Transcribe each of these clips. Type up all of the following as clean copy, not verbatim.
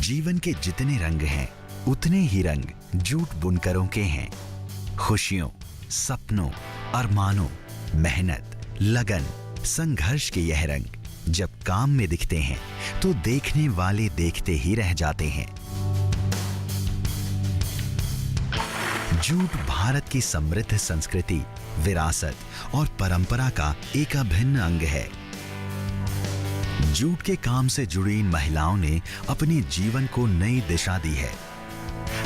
जीवन के जितने रंग हैं उतने ही रंग जूट बुनकरों के हैं। खुशियों, सपनों, अरमानों, मेहनत, लगन, संघर्ष के यह रंग जब काम में दिखते हैं तो देखने वाले देखते ही रह जाते हैं। जूट भारत की समृद्ध संस्कृति, विरासत और परंपरा का एक अभिन्न अंग है। जूट के काम से जुड़ी इन महिलाओं ने अपने जीवन को नई दिशा दी है।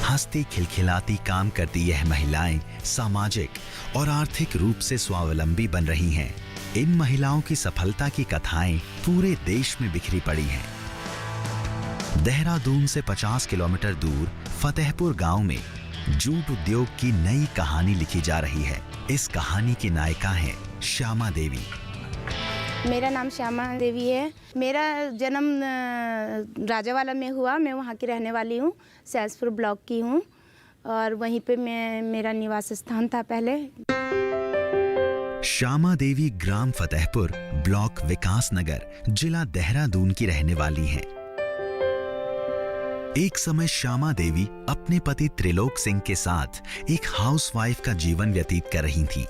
हंसती खिलखिलाती काम करती यह महिलाएं सामाजिक और आर्थिक रूप से स्वावलंबी बन रही हैं। इन महिलाओं की सफलता की कथाएं पूरे देश में बिखरी पड़ी हैं। देहरादून से 50 किलोमीटर दूर फतेहपुर गांव में जूट उद्योग की नई कहानी लिखी जा रही है। इस कहानी की नायिका हैं श्यामा देवी। मेरा नाम श्यामा देवी है। मेरा जन्म राजावाला में हुआ। मैं वहाँ की रहने वाली हूँ, सहसपुर ब्लॉक की हूँ और वहीं पे मेरा निवास स्थान था पहले। श्यामा देवी ग्राम फतेहपुर, ब्लॉक विकास नगर, जिला देहरादून की रहने वाली हैं। एक समय श्यामा देवी अपने पति त्रिलोक सिंह के साथ एक हाउसवाइफ का जीवन व्यतीत कर रही थी।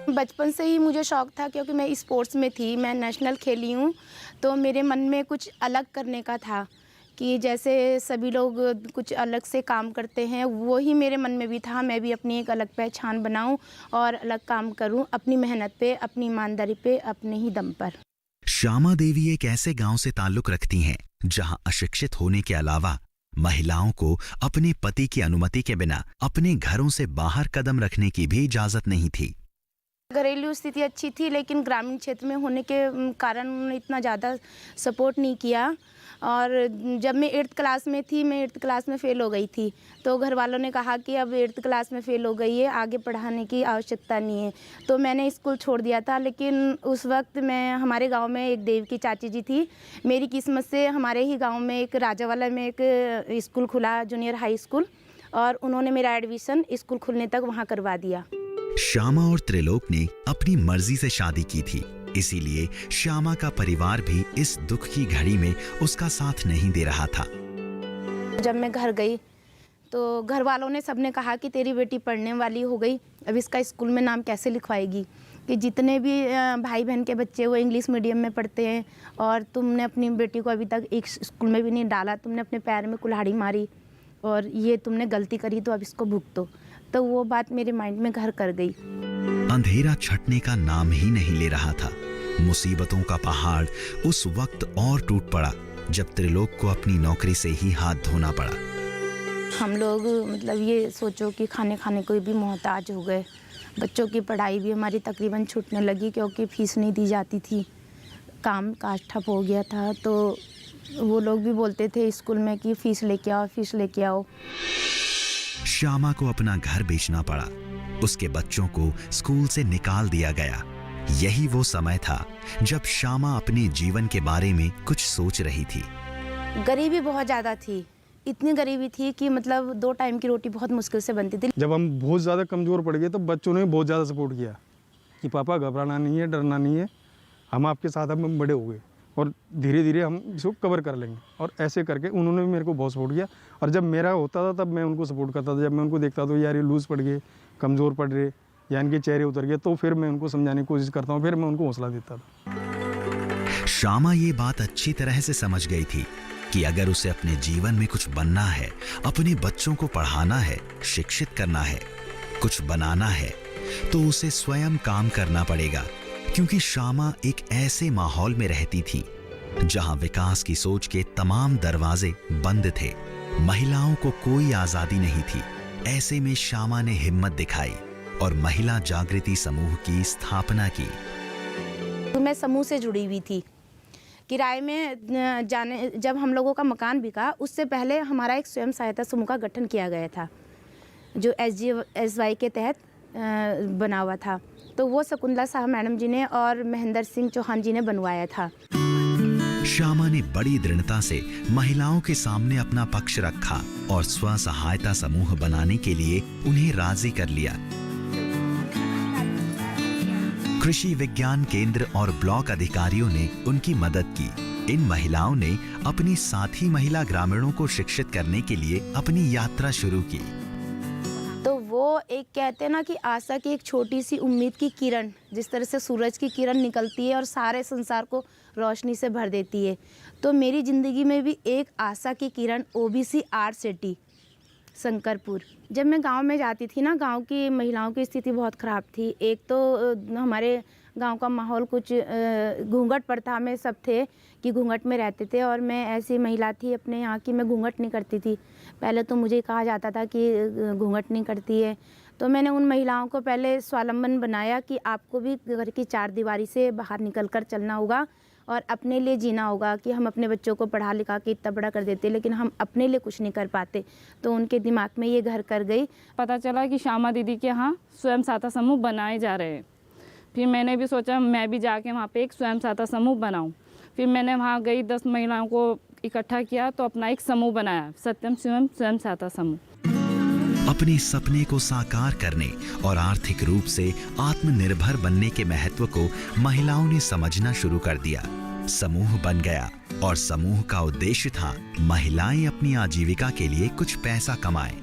बचपन से ही मुझे शौक था क्योंकि मैं स्पोर्ट्स में थी, मैं नेशनल खेली हूँ, तो मेरे मन में कुछ अलग करने का था कि जैसे सभी लोग कुछ अलग से काम करते हैं, वो ही मेरे मन में भी था। मैं भी अपनी एक अलग पहचान बनाऊं और अलग काम करूं, अपनी मेहनत पे, अपनी ईमानदारी पे, अपने ही दम पर। श्यामा देवी एक ऐसे गांव से ताल्लुक रखती हैं जहां अशिक्षित होने के अलावा महिलाओं को अपने पति की अनुमति के बिना अपने घरों से बाहर कदम रखने की भी इजाजत नहीं थी। घरेलू स्थिति अच्छी थी लेकिन ग्रामीण क्षेत्र में होने के कारण उन्होंने इतना ज़्यादा सपोर्ट नहीं किया। और जब मैं 8th क्लास में थी, मैं 8th क्लास में फ़ेल हो गई थी, तो घर वालों ने कहा कि अब 8th क्लास में फ़ेल हो गई है, आगे पढ़ाने की आवश्यकता नहीं है, तो मैंने स्कूल छोड़ दिया था। लेकिन उस वक्त हमारे गांव में एक देव की चाची जी थी। मेरी किस्मत से हमारे ही गाँव में एक राजावाला में एक स्कूल खुला, जूनियर हाई स्कूल, और उन्होंने मेरा एडमिशन स्कूल खुलने तक वहाँ करवा दिया। श्यामा और त्रिलोक ने अपनी मर्जी से शादी की थी, इसीलिए श्यामा का परिवार भी इस दुख की घड़ी में उसका साथ नहीं दे रहा था। जब मैं घर गई तो घर वालों ने सबने कहा कि तेरी बेटी पढ़ने वाली हो गई, अब इसका स्कूल में नाम कैसे लिखवाएगी, कि जितने भी भाई बहन के बच्चे वो इंग्लिश मीडियम में पढ़ते हैं और तुमने अपनी बेटी को अभी तक एक स्कूल में भी नहीं डाला, तुमने अपने पैर में कुल्हाड़ी मारी और ये तुमने गलती करी तो अब इसको भुगतो। तो वो बात मेरे माइंड में घर कर गई। अंधेरा छटने का नाम ही नहीं ले रहा था। मुसीबतों का पहाड़ उस वक्त और टूट पड़ा जब त्रिलोक को अपनी नौकरी से ही हाथ धोना पड़ा। हम लोग मतलब ये सोचो कि खाने को भी मोहताज हो गए। बच्चों की पढ़ाई भी हमारी तकरीबन छूटने लगी क्योंकि फीस नहीं दी जाती थी, काम काज ठप हो गया था। तो वो लोग भी बोलते थे स्कूल में कि फीस लेके आओ, फीस लेके आओ। श्यामा को अपना घर बेचना पड़ा, उसके बच्चों को स्कूल से निकाल दिया गया। यही वो समय था जब श्यामा अपने जीवन के बारे में कुछ सोच रही थी। गरीबी बहुत ज़्यादा थी, इतनी गरीबी थी कि मतलब 2 टाइम की रोटी बहुत मुश्किल से बनती थी। जब हम बहुत ज़्यादा कमज़ोर पड़ गए तो बच्चों ने बहुत ज़्यादा सपोर्ट किया कि पापा घबराना नहीं है, डरना नहीं है, हम आपके साथ अब हम बड़े हो गए और धीरे धीरे हम इसको कवर कर लेंगे। और ऐसे करके उन्होंने भी मेरे को बहुत सपोर्ट किया। और जब मेरा होता था तब मैं उनको सपोर्ट करता था। जब मैं उनको देखता था यार ये लूज़ पड़ गए, कमज़ोर पड़ रहे या इनके चेहरे उतर गए, तो फिर मैं उनको समझाने की कोशिश करता हूँ, फिर मैं उनको हौसला देता था। श्यामा ये बात अच्छी तरह से समझ गई थी कि अगर उसे अपने जीवन में कुछ बनना है, अपने बच्चों को पढ़ाना है, शिक्षित करना है, कुछ बनाना है, तो उसे स्वयं काम करना पड़ेगा। क्योंकि श्यामा एक ऐसे माहौल में रहती थी जहां विकास की सोच के तमाम दरवाजे बंद थे, महिलाओं को कोई आजादी नहीं थी। ऐसे में श्यामा ने हिम्मत दिखाई और महिला जागृति समूह की स्थापना की। तो मैं समूह से जुड़ी हुई थी। किराए में जाने जब हम लोगों का मकान बिका, उससे पहले हमारा एक स्वयं सहायता समूह का गठन किया गया था जो SGSY के तहत बना हुआ था। तो वो शकुंतला साहब मैडम जी ने और महेंद्र सिंह चौहान जी ने बनवाया था। श्यामा ने बड़ी दृढ़ता से महिलाओं के सामने अपना पक्ष रखा और स्व सहायता समूह बनाने के लिए उन्हें राजी कर लिया। कृषि विज्ञान केंद्र और ब्लॉक अधिकारियों ने उनकी मदद की इन महिलाओं ने अपनी साथी महिला ग्रामीणों को शिक्षित करने के लिए अपनी यात्रा शुरू की। तो वो एक कहते हैं ना कि आशा की एक छोटी सी उम्मीद की किरण, जिस तरह से सूरज की किरण निकलती है और सारे संसार को रोशनी से भर देती है, तो मेरी ज़िंदगी में भी एक आशा की किरण ओबीसी आर्ट सिटी शंकरपुर। जब मैं गांव में जाती थी ना, गांव की महिलाओं की स्थिति बहुत ख़राब थी। एक तो हमारे गांव का माहौल कुछ घूंघट प्रथा में सब थे कि घूंघट में रहते थे, और मैं ऐसी महिला थी अपने यहाँ की, मैं घूंघट नहीं करती थी। पहले तो मुझे कहा जाता था कि घूंघट नहीं करती है, तो मैंने उन महिलाओं को पहले स्वावलंबन बनाया कि आपको भी घर की चार दीवारी से बाहर निकल कर चलना होगा और अपने लिए जीना होगा। कि हम अपने बच्चों को पढ़ा लिखा के इतना बड़ा कर देते, लेकिन हम अपने लिए कुछ नहीं कर पाते। तो उनके दिमाग में ये घर कर गई। पता चला कि श्यामा दीदी के यहाँ स्वयं सहायता समूह बनाए जा रहे हैं। फिर मैंने भी सोचा मैं भी जाके वहाँ पे एक स्वयं सहायता समूह बनाऊँ। फिर मैंने वहाँ गई, 10 महिलाओं को इकट्ठा किया, तो अपना एक समूह बनाया, सत्यम शिवम स्वयं सहायता समूह। अपने सपने को साकार करने और आर्थिक रूप से आत्मनिर्भर बनने के महत्व को महिलाओं ने समझना शुरू कर दिया। समूह बन गया और समूह का उद्देश्य था महिलाएं अपनी आजीविका के लिए कुछ पैसा कमाएं।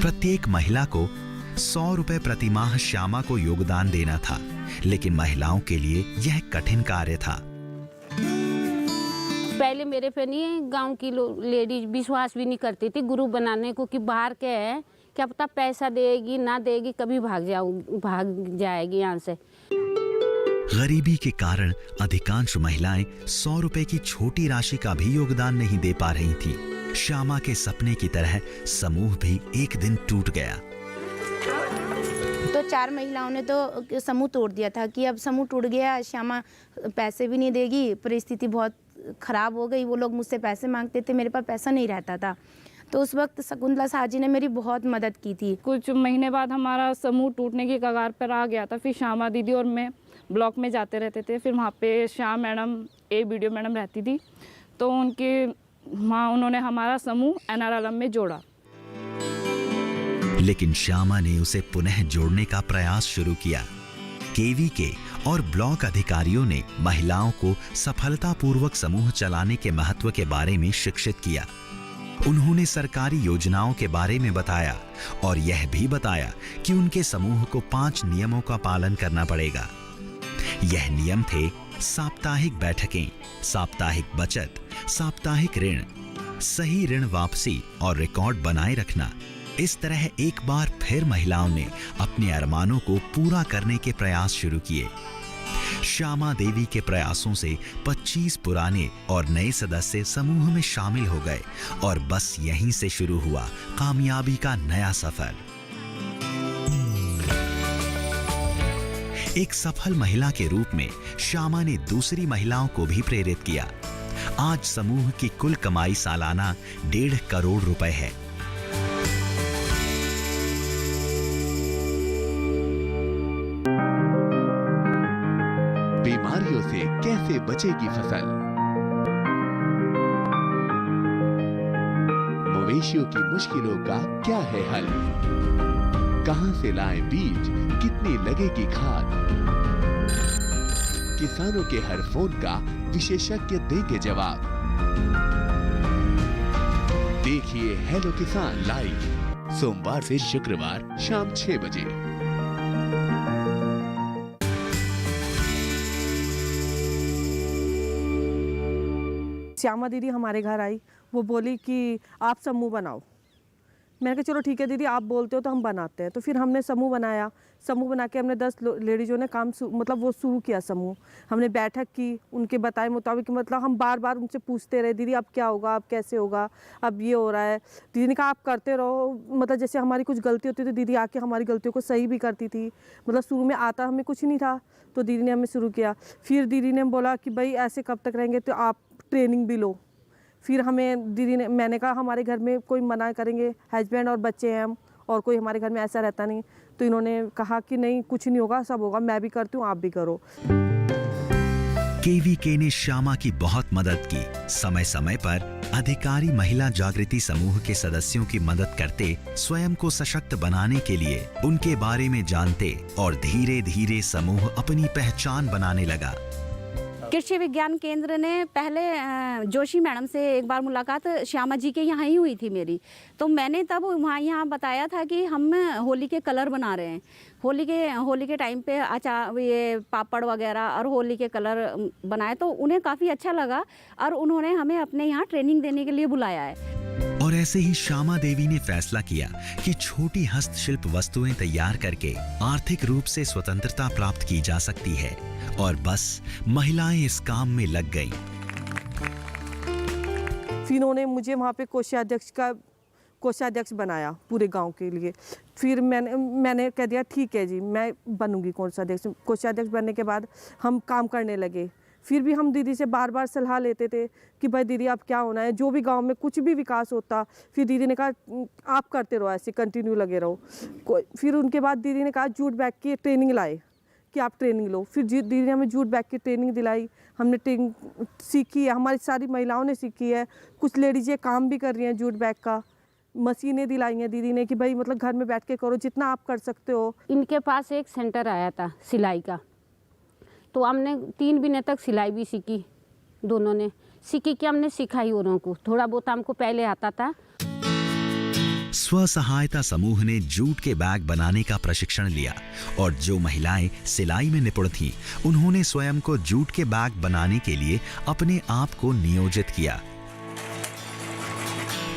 प्रत्येक महिला को 100 रुपए प्रति माह श्यामा को योगदान देना था, लेकिन महिलाओं के लिए यह कठिन कार्य था। पहले मेरे पे नहीं, गांव की लेडीज विश्वास भी नहीं करती थी ग्रुप बनाने को कि बाहर के है, क्या पता पैसा देगी ना देगी, कभी भाग जाएगी यहाँ से। गरीबी के कारण अधिकांश महिलाएं 100 रुपए की छोटी राशि का भी योगदान नहीं दे पा रही थीं। श्यामा के सपने की तरह समूह भी एक दिन टूट गया। तो 4 महिलाओं ने तो समूह तोड़ दिया था कि अब समूह टूट गया, श्यामा पैसे भी नहीं देगी, परिस्थिति बहुत ख़राब हो गई। वो लोग मुझसे पैसे मांगते थे, मेरे पास पैसा नहीं रहता था। तो उस वक्त शकुंतला साजी ने मेरी बहुत मदद की थी। कुछ महीने बाद हमारा समूह टूटने की कगार पर आ गया था। फिर श्यामा दीदी और मैं ब्लॉक में जाते रहते थे। फिर वहाँ पे श्याम मैडम, वीडियो मैडम रहती थी, तो उन्होंने हमारा समूह एनआरएलएम में जोड़ा। लेकिन श्यामा ने उसे पुनः जोड़ने का प्रयास शुरू किया। केवीके और ब्लॉक अधिकारियों ने महिलाओं को सफलतापूर्वक समूह चलाने के महत्व के बारे में शिक्षित किया। उन्होंने सरकारी योजनाओं के बारे में बताया और यह भी बताया कि उनके समूह को 5 नियमों का पालन करना पड़ेगा। यह नियम थे: साप्ताहिक बैठकें, साप्ताहिक बचत, साप्ताहिक ऋण, सही ऋण वापसी और रिकॉर्ड बनाए रखना। इस तरह एक बार फिर महिलाओं ने अपने अरमानों को पूरा करने के प्रयास शुरू किए। श्यामा देवी के प्रयासों से 25 पुराने और नए सदस्य समूह में शामिल हो गए और बस यहीं से शुरू हुआ कामयाबी का नया सफर। एक सफल महिला के रूप में श्यामा ने दूसरी महिलाओं को भी प्रेरित किया। आज समूह की कुल कमाई सालाना 1.5 करोड़ रुपए है। बीमारियों से कैसे बचेगी फसल? मवेशियों की मुश्किलों का क्या है हल? कहां से लाएं बीज, कितनी लगेगी खाद? किसानों के हर फोन का विशेषज्ञ देंगे जवाब। देखिए हेलो किसान लाइव, सोमवार से शुक्रवार शाम 6 बजे। श्यामा दीदी हमारे घर आई, वो बोली कि आप समूह बनाओ। मैंने कहा चलो ठीक है दीदी, आप बोलते हो तो हम बनाते हैं। तो फिर हमने समूह बनाया। समूह बना के हमने 10 लेडीज़ों ने काम मतलब वो शुरू किया समूह। हमने बैठक की, उनके बताए मुताबिक, मतलब हम बार बार उनसे पूछते रहे, दीदी अब क्या होगा, अब कैसे होगा, अब ये हो रहा है। दीदी ने कहा आप करते रहो, मतलब जैसे हमारी कुछ गलती होती थी दीदी आके हमारी गलतियों को सही भी करती थी। मतलब शुरू में आता हमें कुछ नहीं था, तो दीदी ने हमें शुरू किया। फिर दीदी ने बोला कि भाई ऐसे कब तक रहेंगे, तो आप ट्रेनिंग भी लो। फिर हमें दीदी ने, मैंने कहा हमारे घर में कोई मना करेंगे, हस्बैंड और बच्चे हैं हम, और कोई हमारे घर में ऐसा रहता नहीं। तो इन्होंने कहा कि नहीं कुछ नहीं होगा, सब होगा, मैं भी करती हूँ, आप भी करो। केवीके ने श्यामा की बहुत मदद की। समय समय पर अधिकारी महिला जागृति समूह के सदस्यों की मदद करते स्वयं को सशक्त बनाने के लिए उनके बारे में जानते और धीरे धीरे समूह अपनी पहचान बनाने लगा। कृषि विज्ञान केंद्र ने पहले जोशी मैडम से एक बार मुलाकात श्यामा जी के यहाँ ही हुई थी मेरी, तो मैंने तब वहाँ यहाँ बताया था कि हम होली के कलर बना रहे हैं। होली के टाइम पे अचार ये पापड़ वगैरह और होली के कलर बनाए, तो उन्हें काफ़ी अच्छा लगा और उन्होंने हमें अपने यहाँ ट्रेनिंग देने के लिए बुलाया है। और ऐसे ही श्यामा देवी ने फैसला किया कि छोटी हस्तशिल्प वस्तुएं तैयार करके आर्थिक रूप से स्वतंत्रता प्राप्त की जा सकती है, और बस महिलाएं इस काम में लग गईं। फिर उन्होंने मुझे वहाँ पे कोषाध्यक्ष बनाया पूरे गांव के लिए। फिर मैंने कह दिया ठीक है जी, मैं बनूंगी कोषाध्यक्ष बनने के बाद हम काम करने लगे। फिर भी हम दीदी से बार बार सलाह लेते थे कि भाई दीदी अब क्या होना है, जो भी गांव में कुछ भी विकास होता, फिर दीदी ने कहा आप करते रहो, ऐसे कंटिन्यू लगे रहो। फिर उनके बाद दीदी ने कहा जूट बैग की ट्रेनिंग लाए कि आप ट्रेनिंग लो। फिर दीदी ने हमें जूट बैग की ट्रेनिंग दिलाई, हमने ट्रेनिंग सीखी है, हमारी सारी महिलाओं ने सीखी है। कुछ लेडीज ये काम भी कर रही हैं जूट बैग का, मशीनें दिलाई हैं दीदी ने कि भाई मतलब घर में बैठ के करो जितना आप कर सकते हो। इनके पास एक सेंटर आया था सिलाई का, तो हमने 3 महीने तक सिलाई भी सीखी, दोनों ने सीखी कि हमने सिखाई औरों को, थोड़ा बहुत हमको पहले आता था। स्व सहायता समूह ने जूट के बैग बनाने का प्रशिक्षण लिया, और जो महिलाएं सिलाई में निपुण थीं, उन्होंने स्वयं को जूट के बैग बनाने के लिए अपने आप को नियोजित किया।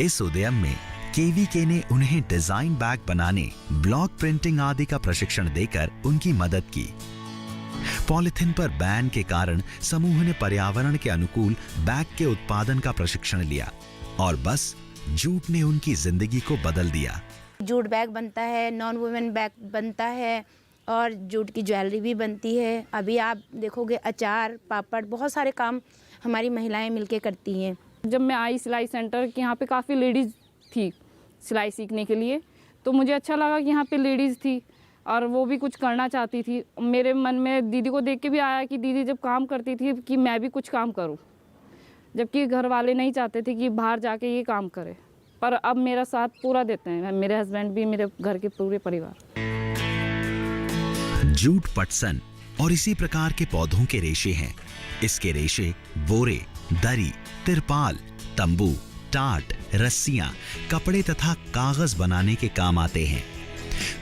इस उद्यम में केवीके ने उन्हें डिजाइन बैग बनाने, ब्लॉक प्रिंटिंग आदि का प्रशिक्षण देकर उनकी मदद की। पॉलिथीन पर बैन के कारण समूह ने पर्यावरण के अनुकूल बैग के उत्पादन का प्रशिक्षण लिया, और बस जूट ने उनकी जिंदगी को बदल दिया। जूट बैग बनता है, नॉन वुमेन बैग बनता है, और जूट की ज्वेलरी भी बनती है। अभी आप देखोगे अचार, पापड़, बहुत सारे काम हमारी महिलाएं मिलके करती हैं। जब मैं आई सिलाई सेंटर कि यहाँ पे काफ़ी लेडीज़ थी सिलाई सीखने के लिए, तो मुझे अच्छा लगा कि यहाँ पे लेडीज़ थी और वो भी कुछ करना चाहती थी। मेरे मन में दीदी को देख के भी आया कि दीदी जब काम करती थी कि मैं भी कुछ काम करूं, जबकि घर वाले नहीं चाहते थे कि बाहर जाके ये काम करे, पर अब मेरा साथ पूरा देते हैं मेरे हस्बैंड भी, मेरे घर के पूरे परिवार। जूट पटसन और इसी प्रकार के पौधों के रेशे हैं। इसके रेशे बोरे, दरी, तिरपाल, तंबू, टाट, रस्सियां, कपड़े तथा कागज बनाने के काम आते हैं।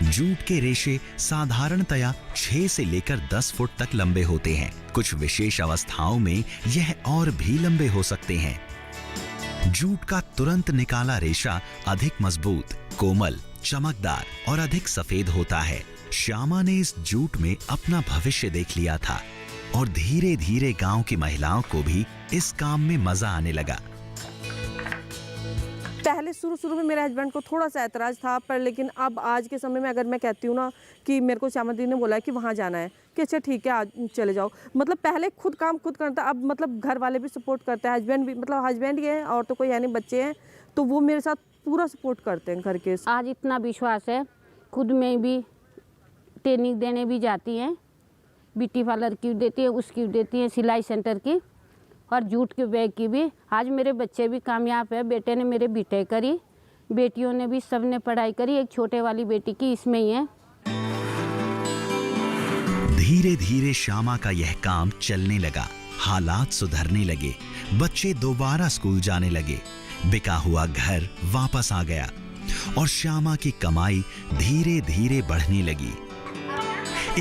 जूट के रेशे साधारणतया 6 से लेकर 10 फुट तक लंबे होते हैं। कुछ विशेष अवस्थाओं में यह और भी लंबे हो सकते हैं। जूट का तुरंत निकाला रेशा अधिक मजबूत, कोमल, चमकदार और अधिक सफेद होता है। श्यामा ने इस जूट में अपना भविष्य देख लिया था, और धीरे धीरे गांव की महिलाओं को भी इस काम में मजा आने लगा। पहले शुरू में मेरे हस्बैंड को थोड़ा सा ऐतराज था, पर लेकिन अब आज के समय में अगर मैं कहती हूँ ना कि मेरे को श्यामा दी ने बोला है कि वहाँ जाना है, कि अच्छा ठीक है आज चले जाओ। मतलब पहले खुद काम खुद करता, अब मतलब घर वाले भी सपोर्ट करते हैं, हस्बैंड भी, मतलब हस्बैंड ही है और तो कोई है नहीं, बच्चे हैं, तो वो मेरे साथ पूरा सपोर्ट करते हैं घर के। आज इतना विश्वास है, खुद में भी ट्रेनिंग देने भी जाती हैं, ब्यूटी पार्लर की देती है, उसकी देती है, सिलाई सेंटर की, और जूट के बैग की भी। आज मेरे बच्चे भी कामयाब है, बेटे ने मेरे बीटेक करी, बेटियों ने भी सबने पढ़ाई करी, एक छोटे वाली बेटी की इसमें ही है। धीरे धीरे श्यामा का यह काम चलने लगा, हालात सुधरने लगे, बच्चे दोबारा स्कूल जाने लगे, बिका हुआ घर वापस आ गया, और श्यामा की कमाई धीरे धीरे बढ़ने लगी।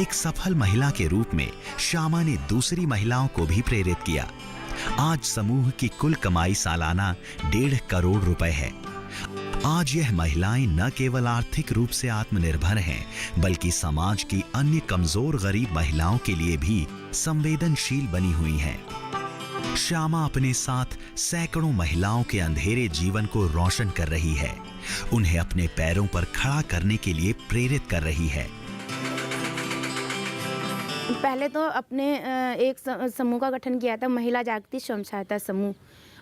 एक सफल महिला के रूप में श्यामा ने दूसरी महिलाओं को भी प्रेरित किया। आज समूह की कुल कमाई सालाना 1.5 करोड़ रुपए है। आज यह महिलाएं न केवल आर्थिक रूप से आत्मनिर्भर हैं, बल्कि समाज की अन्य कमजोर गरीब महिलाओं के लिए भी संवेदनशील बनी हुई हैं। श्यामा अपने साथ सैकड़ों महिलाओं के अंधेरे जीवन को रोशन कर रही है, उन्हें अपने पैरों पर खड़ा करने के लिए प्रेरित कर रही है। पहले तो अपने एक समूह का गठन किया था, महिला जागृति स्वयं सहायता समूह।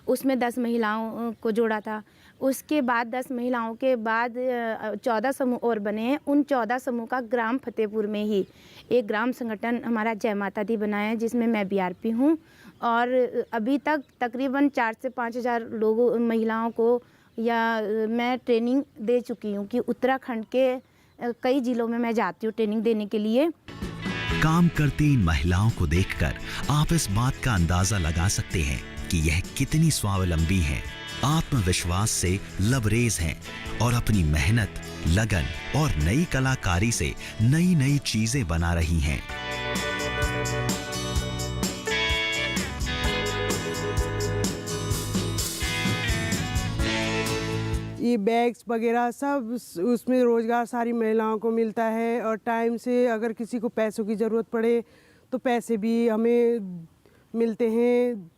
उसमें 10 महिलाओं को जोड़ा था। उसके बाद 10 महिलाओं के बाद 14 समूह और बने हैं। उन 14 समूह का ग्राम फतेहपुर में ही एक ग्राम संगठन हमारा जय माता दी बनाया है, जिसमें मैं बीआरपी हूँ। और अभी तक तकरीबन 4 से 5 हज़ार लोगों महिलाओं को मैं ट्रेनिंग दे चुकी हूँ कि उत्तराखंड के कई जिलों में मैं जाती हूँ ट्रेनिंग देने के लिए। काम करती इन महिलाओं को देखकर आप इस बात का अंदाजा लगा सकते हैं कि यह कितनी स्वावलंबी हैं, आत्मविश्वास से लबरेज हैं और अपनी मेहनत, लगन और नई कलाकारी से नई नई चीजें बना रही हैं। ये बैग्स वगैरह सब उसमें रोज़गार सारी महिलाओं को मिलता है। और टाइम से अगर किसी को पैसों की ज़रूरत पड़े तो पैसे भी हमें मिलते हैं।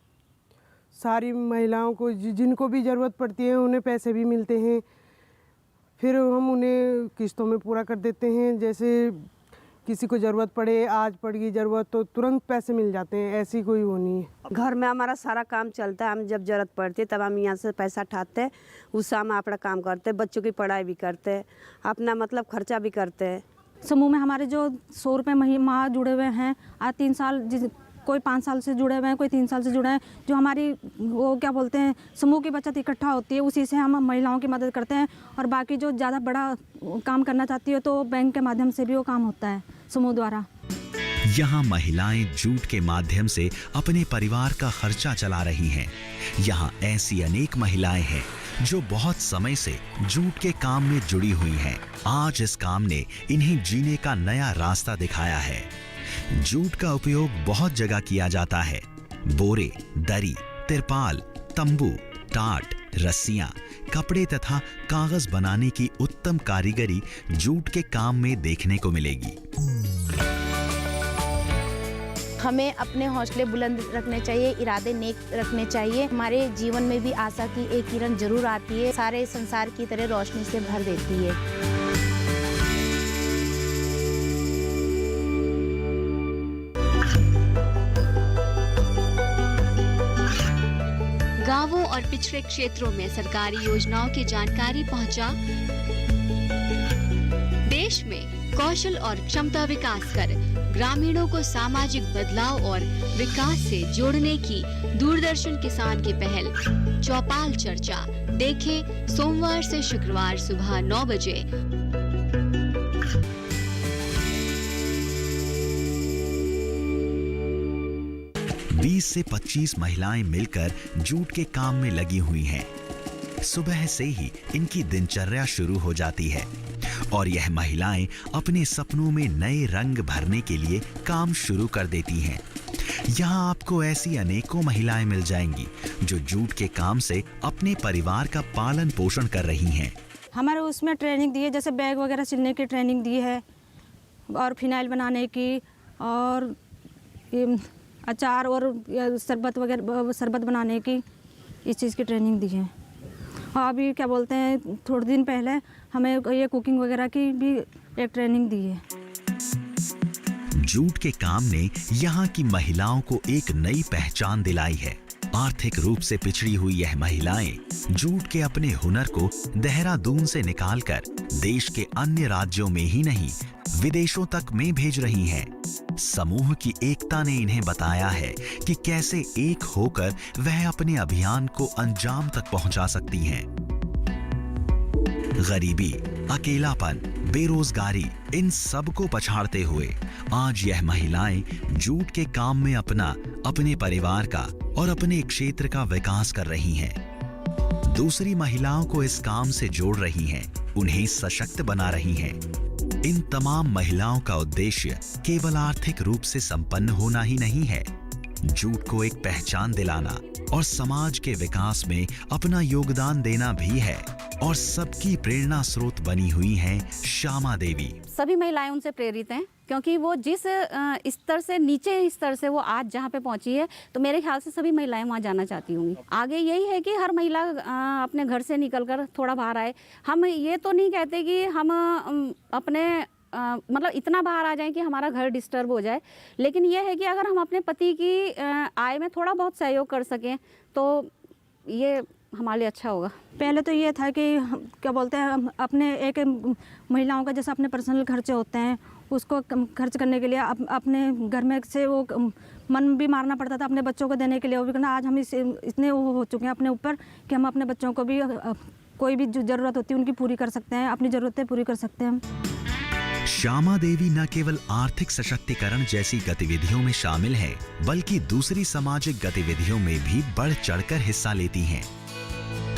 सारी महिलाओं को जिनको भी ज़रूरत पड़ती है उन्हें पैसे भी मिलते हैं। फिर हम उन्हें किस्तों में पूरा कर देते हैं। जैसे किसी को ज़रूरत पड़े, आज पड़ गई ज़रूरत तो तुरंत पैसे मिल जाते हैं, ऐसी कोई वो नहीं है। घर में हमारा सारा काम चलता है। हम जब ज़रूरत पड़ती है तब हम यहाँ से पैसा उठाते हैं, उससे हम अपना काम करते हैं, बच्चों की पढ़ाई भी करते हैं, अपना मतलब खर्चा भी करते हैं। समूह में हमारे जो 100 रुपये माह जुड़े हुए हैं, आज 3 साल कोई 5 साल से जुड़े हुए हैं, कोई 3 साल से जुड़े हैं। जो हमारी वो क्या बोलते हैं समूह की बचत इकट्ठा होती है, उसी से हम महिलाओं की मदद करते हैं। और बाकी जो ज़्यादा बड़ा काम करना चाहती है तो बैंक के माध्यम से भी वो काम होता है समूह द्वारा। यहाँ महिलाएं जूट के माध्यम से अपने परिवार का खर्चा चला रही हैं। यहाँ ऐसी अनेक महिलाएं हैं जो बहुत समय से जूट के काम में जुड़ी हुई हैं। आज इस काम ने इन्हें जीने का नया रास्ता दिखाया है। जूट का उपयोग बहुत जगह किया जाता है। बोरे, दरी, तिरपाल, तंबू, टाट, रस्सियां, कपड़े तथा कागज बनाने की उत्तम कारीगरी जूट के काम में देखने को मिलेगी। हमें अपने हौसले बुलंद रखने चाहिए, इरादे नेक रखने चाहिए। हमारे जीवन में भी आशा की एक किरण जरूर आती है, सारे संसार की तरह रोशनी से भर देती है। गांवों और पिछड़े क्षेत्रों में सरकारी योजनाओं की जानकारी पहुंचा। देश में कौशल और क्षमता विकास कर ग्रामीणों को सामाजिक बदलाव और विकास से जोड़ने की दूरदर्शन किसान की पहल चौपाल चर्चा देखें सोमवार से शुक्रवार सुबह 9 बजे। 20 से 25 महिलाएं मिलकर जूट के काम में लगी हुई हैं। सुबह से ही इनकी दिनचर्या शुरू हो जाती है और यह महिलाएं अपने सपनों में नए रंग भरने के लिए काम शुरू कर देती हैं। यहाँ आपको ऐसी अनेकों महिलाएं मिल जाएंगी जो जूट के काम से अपने परिवार का पालन पोषण कर रही हैं। हमारे उसमें ट्रेनिंग दी है, जैसे बैग वगैरह सिलने की ट्रेनिंग दी है और फिनाइल बनाने की और अचार और शरबत वगैरह शरबत बनाने की इस चीज़ की ट्रेनिंग दी है। और अभी क्या बोलते हैं थोड़े दिन पहले हमें ये कुकिंग वगैरह की भी एक ट्रेनिंग दी है। जूट के काम ने यहाँ की महिलाओं को एक नई पहचान दिलाई है। आर्थिक रूप से पिछड़ी हुई यह महिलाएं जूट के अपने हुनर को देहरादून से निकालकर देश के अन्य राज्यों में ही नहीं विदेशों तक में भेज रही हैं। समूह की एकता ने इन्हें बताया है कि कैसे एक होकर वह अपने अभियान को अंजाम तक पहुंचा सकती हैं। गरीबी, अकेलापन, बेरोजगारी इन सब को पछाड़ते हुए आज यह महिलाएं जूट के काम में अपने परिवार का और अपने क्षेत्र का विकास कर रही हैं। दूसरी महिलाओं को इस काम से जोड़ रही हैं, उन्हें सशक्त बना रही हैं। इन तमाम महिलाओं का उद्देश्य केवल आर्थिक रूप से संपन्न होना ही नहीं है, जूट को एक पहचान दिलाना और समाज के विकास में अपना योगदान देना भी है। और सबकी प्रेरणा स्रोत बनी हुई हैं श्यामा देवी। सभी महिलाएं उनसे प्रेरित हैं क्योंकि वो जिस स्तर से नीचे स्तर से वो आज जहाँ पे पहुँची है, तो मेरे ख्याल से सभी महिलाएं वहाँ जाना चाहती होंगी। आगे यही है कि हर महिला अपने घर से निकलकर थोड़ा बाहर आए। हम ये तो नहीं कहते कि हम अपने मतलब इतना बाहर आ जाएं कि हमारा घर डिस्टर्ब हो जाए, लेकिन यह है कि अगर हम अपने पति की आय में थोड़ा बहुत सहयोग कर सकें तो ये हमारे लिए अच्छा होगा। पहले तो ये था कि क्या बोलते हैं, हम अपने एक महिलाओं का जैसे अपने पर्सनल खर्चे होते हैं उसको खर्च करने के लिए अपने घर में से वो मन भी मारना पड़ता था अपने बच्चों को देने के लिए। वो भी करना, आज हम इतने वो हो चुके हैं अपने ऊपर कि हम अपने बच्चों को भी कोई भी जो ज़रूरत होती है उनकी पूरी कर सकते हैं, अपनी ज़रूरतें पूरी कर सकते हैं हम। श्यामा देवी न केवल आर्थिक सशक्तिकरण जैसी गतिविधियों में शामिल हैं, बल्कि दूसरी सामाजिक गतिविधियों में भी बढ़ चढ़कर हिस्सा लेती हैं।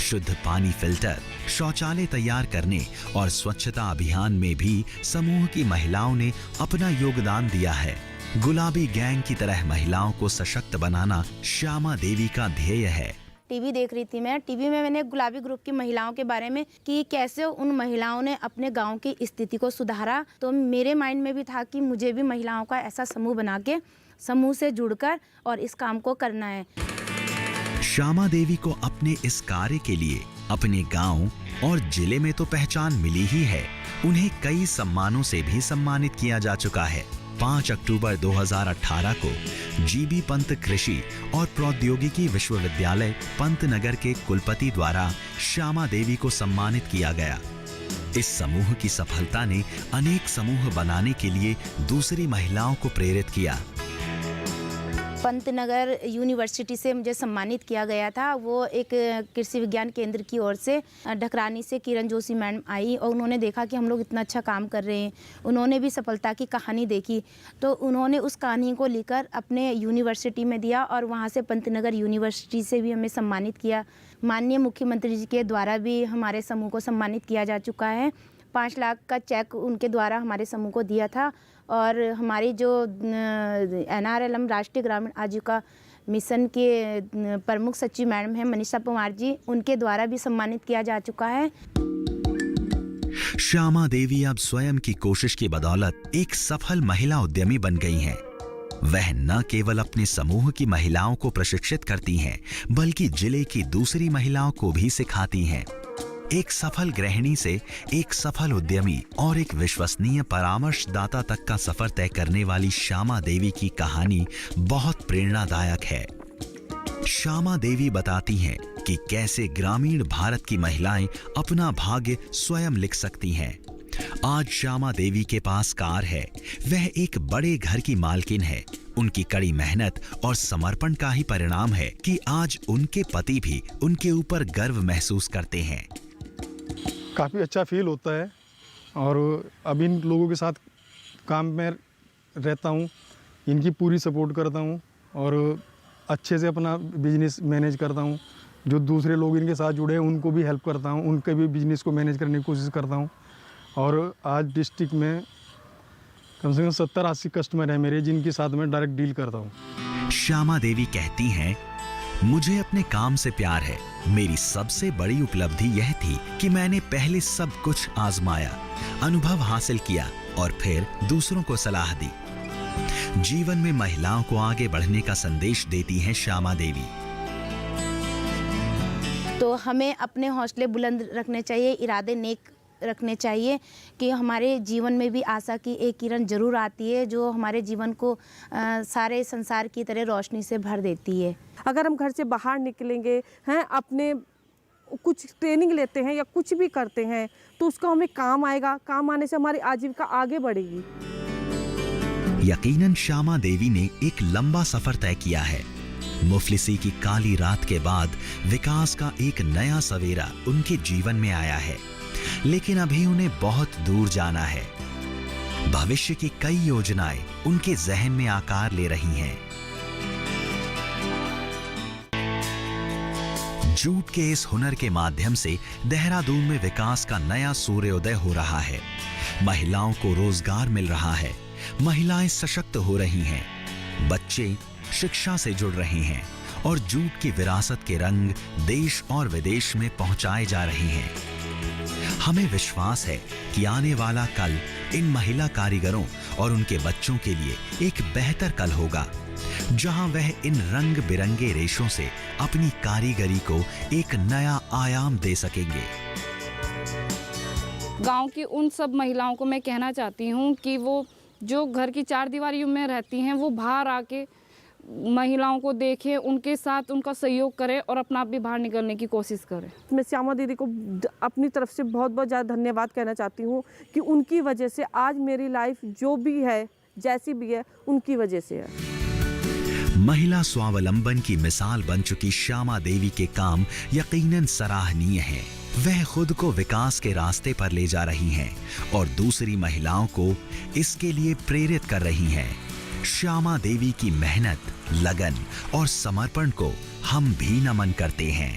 शुद्ध पानी फिल्टर, शौचालय तैयार करने और स्वच्छता अभियान में भी समूह की महिलाओं ने अपना योगदान दिया है। गुलाबी गैंग की तरह महिलाओं को सशक्त बनाना श्यामा देवी का ध्येय है। टीवी देख रही थी मैं, टीवी में मैंने गुलाबी ग्रुप की महिलाओं के बारे में कि कैसे उन महिलाओं ने अपने गांव की स्थिति को सुधारा। तो मेरे माइंड में भी था कि मुझे भी महिलाओं का ऐसा समूह बना के समूह से जुड़कर और इस काम को करना है। श्यामा देवी को अपने इस कार्य के लिए अपने गांव और जिले में तो पहचान मिली ही है, उन्हें कई सम्मानों से भी सम्मानित किया जा चुका है। 5 अक्टूबर 2018 को जीबी पंत कृषि और प्रौद्योगिकी विश्वविद्यालय पंतनगर के कुलपति द्वारा श्यामा देवी को सम्मानित किया गया। इस समूह की सफलता ने अनेक समूह बनाने के लिए दूसरी महिलाओं को प्रेरित किया। पंतनगर यूनिवर्सिटी से मुझे सम्मानित किया गया था। वो एक कृषि विज्ञान केंद्र की ओर से ढकरानी से किरण जोशी मैडम आई और उन्होंने देखा कि हम लोग इतना अच्छा काम कर रहे हैं। उन्होंने भी सफलता की कहानी देखी, तो उन्होंने उस कहानी को लेकर अपने यूनिवर्सिटी में दिया और वहाँ से पंतनगर यूनिवर्सिटी से भी हमें सम्मानित किया। माननीय मुख्यमंत्री जी के द्वारा भी हमारे समूह को सम्मानित किया जा चुका है। 5 लाख का चेक उनके द्वारा हमारे समूह को दिया था और हमारी जो NRLM राष्ट्रीय ग्रामीण आजीविका मिशन के प्रमुख सचिव मैडम हैं मनीषा पवार जी, उनके द्वारा भी सम्मानित किया जा चुका है। श्यामा देवी अब स्वयं की कोशिश की बदौलत एक सफल महिला उद्यमी बन गई हैं। वह न केवल अपने समूह की महिलाओं को प्रशिक्षित करती हैं, बल्कि जिले की दूसरी महिलाओं को भी सिखाती हैं। एक सफल गृहिणी से एक सफल उद्यमी और एक विश्वसनीय परामर्शदाता तक का सफर तय करने वाली श्यामा देवी की कहानी बहुत प्रेरणादायक है। श्यामा देवी बताती हैं कि कैसे ग्रामीण भारत की महिलाएं अपना भाग्य स्वयं लिख सकती हैं। आज श्यामा देवी के पास कार है, वह एक बड़े घर की मालकिन है। उनकी कड़ी मेहनत और समर्पण का ही परिणाम है कि आज उनके पति भी उनके ऊपर गर्व महसूस करते हैं। काफ़ी अच्छा फील होता है और अब इन लोगों के साथ काम में रहता हूँ, इनकी पूरी सपोर्ट करता हूँ और अच्छे से अपना बिजनेस मैनेज करता हूँ। जो दूसरे लोग इनके साथ जुड़े हैं उनको भी हेल्प करता हूँ, उनके भी बिजनेस को मैनेज करने की कोशिश करता हूँ। और आज डिस्ट्रिक्ट में कम से कम 70-80 कस्टमर हैं मेरे, जिनके साथ मैं डायरेक्ट डील करता हूँ। श्यामा देवी कहती हैं, मुझे अपने काम से प्यार है। मेरी सबसे बड़ी उपलब्धि यह थी कि मैंने पहले सब कुछ आजमाया, अनुभव हासिल किया और फिर दूसरों को सलाह दी। जीवन में महिलाओं को आगे बढ़ने का संदेश देती हैं श्यामा देवी। तो हमें अपने हौसले बुलंद रखने चाहिए, इरादे नेक रखने चाहिए कि हमारे जीवन में भी आशा की एक किरण जरूर आती है जो हमारे जीवन को सारे संसार की तरह रोशनी से भर देती है। अगर हम घर से बाहर निकलेंगे हैं, अपने कुछ ट्रेनिंग लेते हैं या कुछ भी करते हैं तो उसका हमें काम आएगा। काम आने से हमारी आजीविका आगे बढ़ेगी। यकीनन श्यामा देवी ने एक लंबा सफर तय किया है। मुफलिसी की काली रात के बाद विकास का एक नया सवेरा उनके जीवन में आया है, लेकिन अभी उन्हें बहुत दूर जाना है। भविष्य की कई योजनाएं उनके जहन में आकार ले रही हैं। जूट के इस हुनर के माध्यम से देहरादून में विकास का नया सूर्योदय हो रहा है। महिलाओं को रोजगार मिल रहा है, महिलाएं सशक्त हो रही हैं, बच्चे शिक्षा से जुड़ रहे हैं और जूट की विरासत के रंग देश और विदेश में पहुंचाए जा रहे हैं। हमें विश्वास है कि आने वाला कल इन महिला कारीगरों और उनके बच्चों के लिए एक बेहतर कल होगा, जहां वह इन रंग बिरंगे रेशों से अपनी कारीगरी को एक नया आयाम दे सकेंगे। गांव की उन सब महिलाओं को मैं कहना चाहती हूं कि वो जो घर की 4 दीवारियों में रहती हैं वो बाहर आके महिलाओं को देखें, उनके साथ उनका सहयोग करें और अपना आप भी बाहर निकलने की कोशिश करें। मैं श्यामा दीदी को अपनी तरफ से बहुत बहुत ज़्यादा धन्यवाद कहना चाहती हूँ कि उनकी वजह से आज मेरी लाइफ जो भी है, जैसी भी है, उनकी वजह से है। महिला स्वावलंबन की मिसाल बन चुकी श्यामा देवी के काम यकीनन सराहनीय हैं। वह खुद को विकास के रास्ते पर ले जा रही हैं और दूसरी महिलाओं को इसके लिए प्रेरित कर रही हैं। श्यामा देवी की मेहनत, लगन और समर्पण को हम भी नमन करते हैं।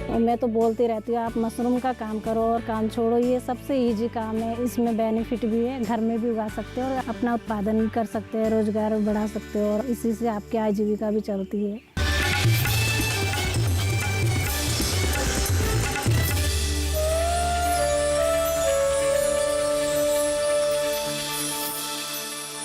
और मैं तो बोलती रहती हूँ, आप मशरूम का काम करो और काम छोड़ो, ये सबसे इजी काम है, इसमें बेनिफिट भी है, घर में भी उगा सकते हो और अपना उत्पादन भी कर सकते हैं, रोजगार बढ़ा सकते हो और इसी से आपकी आजीविका भी चलती है।